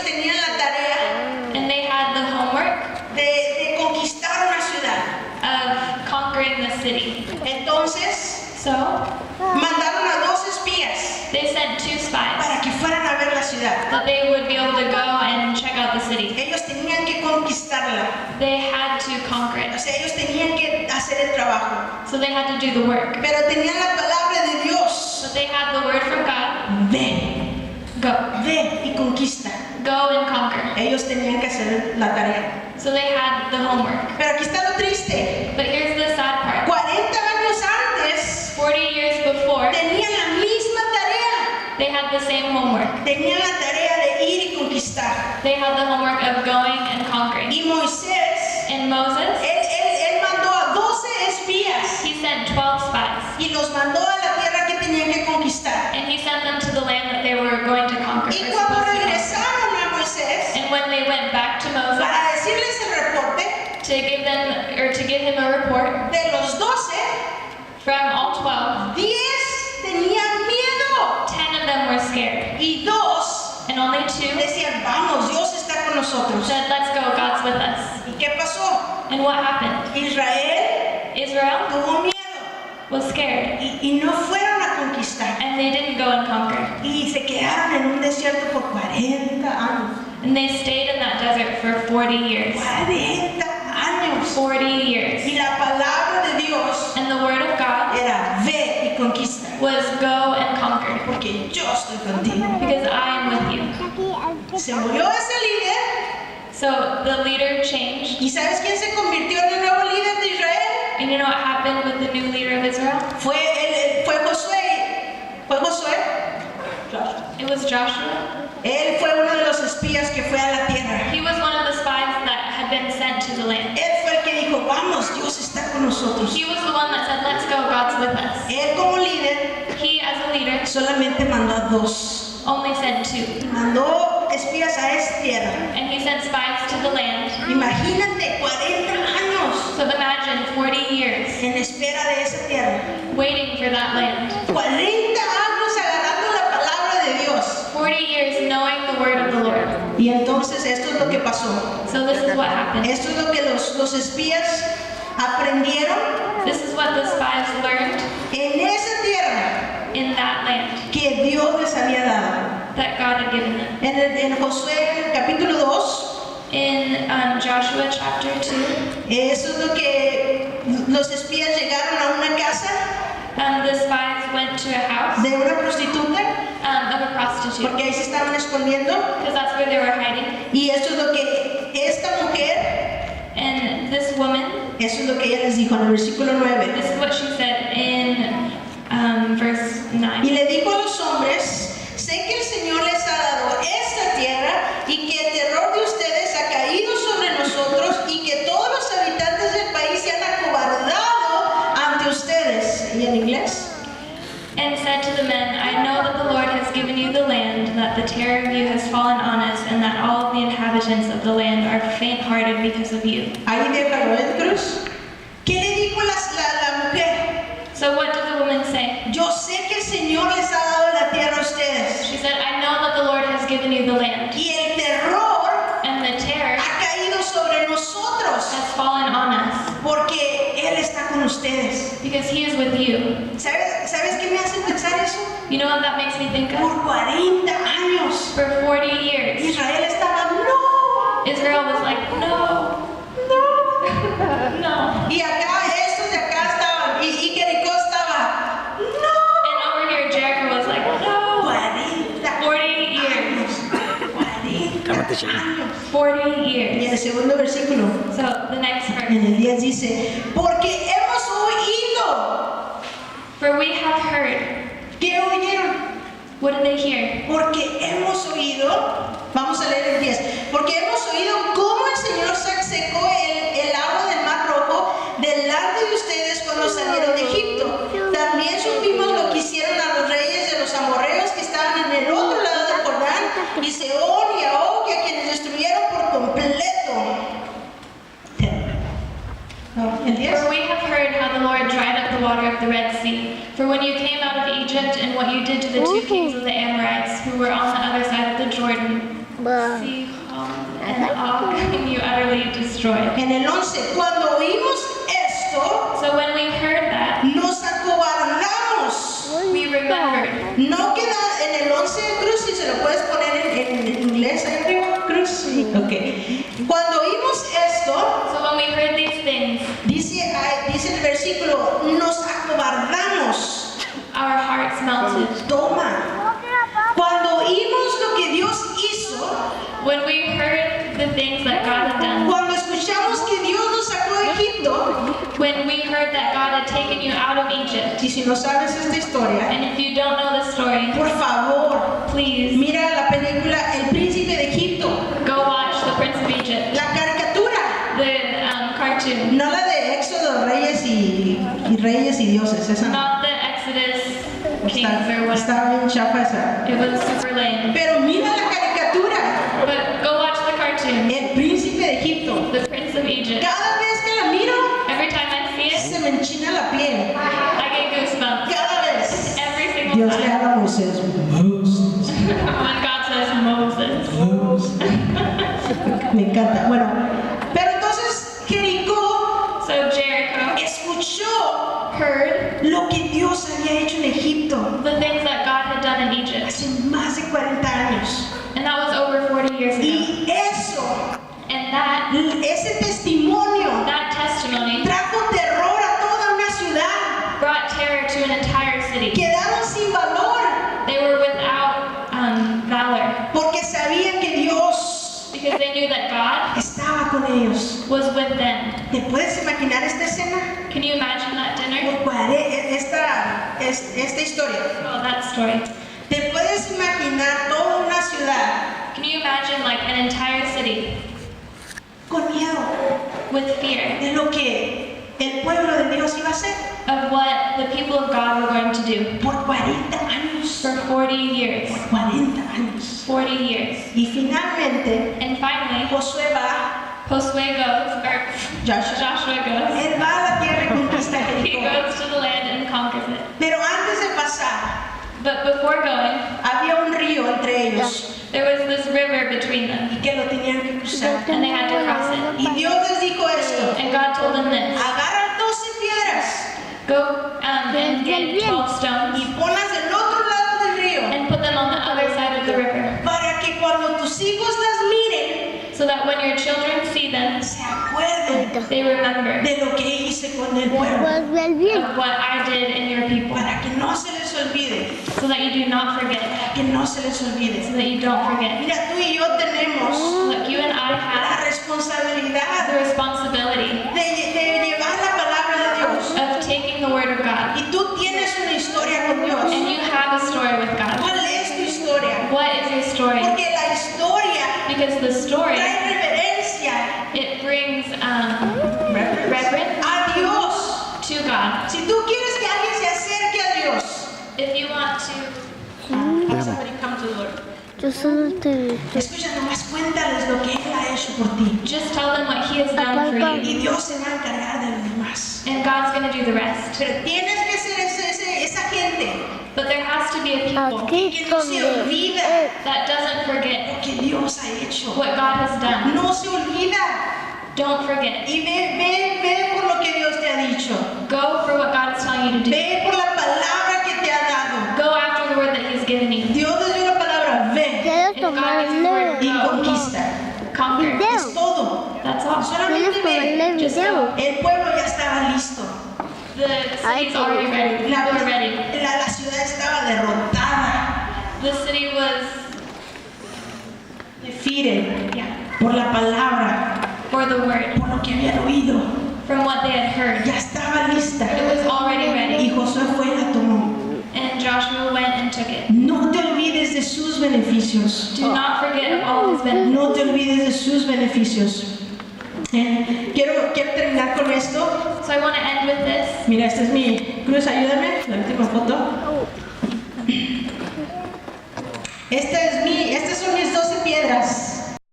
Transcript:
tenían la tarea and they had the homework de conquistar una ciudad. of conquering the city. Entonces So mandaron a 2 espías they sent 2 spies para que fueran a ver la ciudad. that they would be able to go and check out the city. Ellos tenían que conquistarla, They had to conquer o it. sea, ellos tenían que hacer el trabajo. So they had to do the work. Pero tenían la palabra de Dios. But they had the word from God. Ven, Go. ven y conquista. Go and conquer. Ellos tenían que hacer la tarea. So they had the homework. Pero aquí está lo triste. But here's the sad part. 40 años antes 40 years before, tenían la misma tarea. they had the same homework. Tenían la tarea de ir y conquistar. They had the homework of going and conquering. Y Moisés, And Moses, él mandó a 12 espías he sent 12 spies. y los mandó a la tierra que tenían que conquistar. And he sent them to the land that they were going to conquer. Y or cuando supposed to conquer. regresaron a Moisés And when they went back to Moses para decirles el reporte, to give them or to give him a report, de los 12, from all 12, 10 tenían miedo 10 of them were scared. y 2 And only 2 decían, vamos, Dios está con nosotros. said, let's go, God's with us. ¿Y qué pasó? And what happened? Israel Israel tuvo miedo was scared. y no fueron a conquistar. And they didn't go and conquer. Y se quedaron en un desierto por 40 años. And they stayed in that desert for 40 years. 40 años. 40 years. Y la palabra de Dios And the word of God era ve y conquista. was go and conquer. Porque yo estoy contigo. Because I am with you. Se murió ese líder. So the leader changed. ¿Y sabes quién se convirtió en el nuevo líder de Israel? And you know what happened with the new leader of Israel? Fue Josué. ¿Fue Josué? It was Joshua. Él fue uno de los espías que fue a la tierra. He was one of the spies that had been sent to the land. Él fue el que dijo, vamos, Dios está con nosotros. He was the one that said, let's go, God's with us. Él como líder He, as a leader, solamente mandó a 2. only sent 2. Mandó espías a esa tierra. And he sent spies to the land. Imagínate 40 años So imagine 40 years en espera de esa tierra. waiting for that land. 40 años agarrando la palabra de Dios. 40 years knowing the word of the Lord. Y entonces esto es lo que pasó. So this is what happened. Esto es lo que los espías aprendieron This is what the spies learned en esa tierra in that land que Dios les había dado. that God had given them. En Josué capítulo 2, In Joshua chapter 2, eso es lo que los espías llegaron a una casa the spies went to a house de una prostituta, of a prostitute, porque ahí se estaban escondiendo. because that's where they were hiding. Y esto es lo que esta mujer, And this woman, eso es lo que ella les dijo en el versículo 9. this is what she said in verse Y 9. le dijo a los hombres, sé que el Señor les ha dado esta tierra y que el terror de ustedes ha caído sobre nosotros y que todos los habitantes del país se han acobardado ante ustedes. ¿Y en inglés? And said to the men, I know that the Lord has given you the land, that the terror of you has fallen on us, and that all of the inhabitants of the land are faint-hearted because of you. Ahí déjalo en cruz. ¿Qué le dijo la mujer? So what did the woman say? Yo sé que el Señor les ha dado la tierra a ustedes. She said, I know that the Lord has given you the land, Y el terror and the terror ha caído sobre nosotros has fallen on us, porque Él está con ustedes. because He is with you. ¿Sabes qué me hace pensar eso? You know what that makes me think of? Por 40 años For 40 years, Israel estaba, no, Israel was like, no, no. no. Y acá, estos de acá estaban, y Jericó estaba, no. And over here, Jericho was like, no. 40 years. 40 años. 40 Y en years. el segundo versículo, So the next en part. el 10 dice, porque hemos oído. For we have heard. ¿Qué oyeron? What did they hear? Porque hemos oído, vamos a leer el 10, porque hemos oído cómo el Señor secó el agua del Mar Rojo delante de ustedes cuando salieron de Egipto. También supimos lo que hicieron a los reyes de los amorreos que estaban en el otro lado del Jordán, y Sehón y a Og, a quienes destruyeron por completo. El 10. For we have heard how the Lord dried up the water of the Red Sea. For when you came out of Egypt, and what you did to the 2 kings of the Amorites, who were on the other side of the Jordan, Sihon, and Og, whom you utterly destroyed. En el 11, cuando oímos esto, So when we heard that, nos acobardamos. we remembered. No queda en el 11 Cruz, si se lo puedes poner en inglés ahí arriba, Cruz. Ok. Cuando oímos esto, So when we heard these things, dice el versículo, nos acobardamos. our hearts melted. Toma. Cuando oímos lo que Dios hizo, When we heard the things that God had done, cuando escuchamos que Dios nos sacó de Egipto, when we heard that God had taken you out of Egypt, y si no sabes esta historia, and if you don't know the story, por favor, please mira la película El Príncipe de Egipto, go watch The Prince of Egypt, la caricatura, the cartoon. no la de Éxodo, Reyes y Dioses, esa no. Not the Exodus Kings or whatever. Estaba bien chafa esa. It was super lame. Pero mira la caricatura, But go watch the cartoon, El Príncipe de Egipto. The Prince of Egypt. Cada vez que la miro, Every time I see it, se me enchina la piel. I get goosebumps. Cada vez. Every single Dios le time. habla a Moisés. Moses. When God says Moses. Me encanta. Bueno, pero entonces Jericó So Jericho escuchó heard lo que Dios había hecho en Egipto the things that God had done in Egypt. hace más de 40 años. And that was over 40 years ago. Y eso, And ese testimonio that testimony trajo terror a toda una ciudad. brought terror to an entire city. Quedaron sin valor They were without valor porque sabían que Dios because they knew that God estaba con ellos. was with them. ¿Te puedes imaginar esta escena? Can you imagine that dinner? Esta historia. Oh, that story. ¿Te puedes imaginar toda una ciudad Can you imagine like an entire city con miedo with fear de lo que el pueblo de Dios iba a hacer? of what the people of God were going to do Por 40 años. for 40 years? Por 40 años. 40 years. Y finalmente, And finally, Josué va, Josué goes, or Joshua goes. él va a la tierra y conquista He Jericó. goes to the land and conquers it. Pero antes de pasar, But before going, había un río entre ellos there was this river between them, y que lo tenían que cruzar. and they had to cross it. Y Dios les dijo esto: And God told them this: agarran 12 piedras go and get 12 stones y ponlas del otro lado del río, and put them on the other side of the river, para que cuando tus hijos las miren, so that when your children see them, se acuerden they remember de lo que hice con el pueblo, of what I did in your people, para que no se les olvide, so that you do not forget, para que no se les olvide. so that you don't forget. Mira, tú y yo tenemos Look, you and I la have responsabilidad the responsibility de llevar la palabra de Dios. of taking the word of God, Y tú tienes una historia con Dios. and you have a story with God. ¿Cuál es tu historia? What is your story? Porque la historia Because the story, trae reverencia it brings reverence a Dios. to God. Si tú quieres que alguien se acerque a Dios, If you want to have somebody come to the Lord. Yo solo te Escucha, nomás cuéntales lo que Él ha hecho por ti. just tell them what He has done for you, Y Dios se va a encargar de lo demás. and God's going to do the rest. Pero tienes que ser esa gente But there has to be a people aquí que no se donde olvida that doesn't forget lo que Dios ha hecho. what God has done. No se olvida. Don't forget. Y ve por lo que Dios te ha dicho. Go for what God is telling you to do. Ve por la palabra que te ha dado. Go after the word that He has given you. Dios te dio la palabra, ve quiero If God gives you the word, y tomarle go. conquista. Conquer. Video. Es todo. That's all. Solamente ¿Quieres ve. tomarle Just video? go. El pueblo ya estaba listo. The city's already ready. La, We're ready. la ciudad estaba derrotada. The city was, Defeated yeah, por la palabra, for the word, por lo que habían oído. from what they had heard. Ya estaba lista. It was already Y ready. Josué fue y la tomó. And Joshua went and took it. No te olvides de sus beneficios. Do not forget of all His benefits. No te olvides de sus beneficios. Quiero terminar con esto. So I want to end with this. Mira, esta es mi cruz, ayúdame, la última foto. Estas son mis 12 piedras.